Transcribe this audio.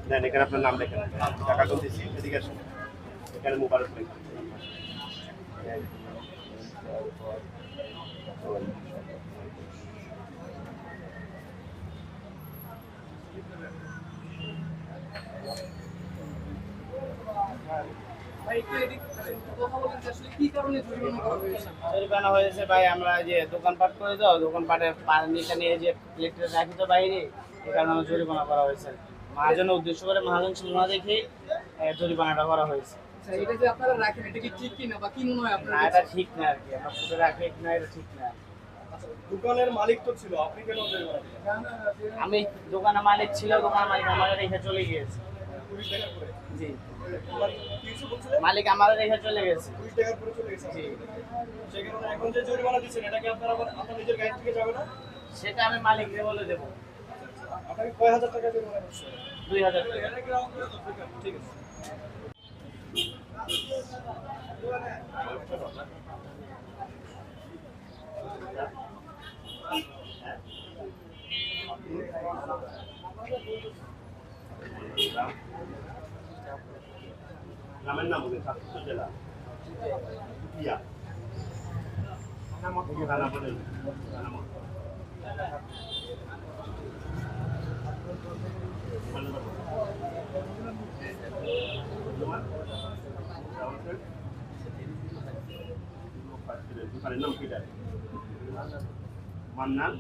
দেন এখানে আপনার নাম লেখেন, টাকা গুনতেছি, এদিকে আসুন, এখানে মোবারক লেখেন। জরিমানা হয়েছে ভাই, আমরা যে দোকানপাট করে দাও, দোকানপাটের পানিটা নিয়ে যে প্লেটে রাখি তো বাইরে, এই কারণে আমার জরিমানা করা হয়েছে। মহাজনের উদ্দেশ্য করে, মহাজন ছিল না দেখে জরিমানাটা করা হয়েছে। এটা যে আপনারা রাখেন এটা কি ঠিক কিনা বা কি মনে হয় আপনার না, কাছে? এটা ঠিক না আর কি, আমরা ফুটে রাখি না, এটা ঠিক না। দোকানের মালিক তো ছিল, আপনি কেন জরিমানা দিলেন? আমি দোকানের মালিক ছিল, দোকানের মালিক আমাদের রেখে চলে গিয়েছে। পুলিশ দেখার পরে জি, তোমার কি কিছু বলছিলেন? মালিক আমাদের রেখে চলে গেছে। পুলিশ দেখার পরে চলে গেছে। জি, সেই কারণে এখন যে জরিমানা দিচ্ছেন এটা কি আপনার আবার আপনার নিজের গাড়ি থেকে যাবে না? সেটা আমি মালিককে বলে দেবো। আপনাকে কয় হাজার টাকা জরিমানা করছে? 2000 টাকা। ঠিক আছে। গ্রামের নাম বলুন, সাতক্ষীরা জেলা পুঠিয়া থানা বলেন, থানা বলেন। দোকানের নাম কি? মান্নান।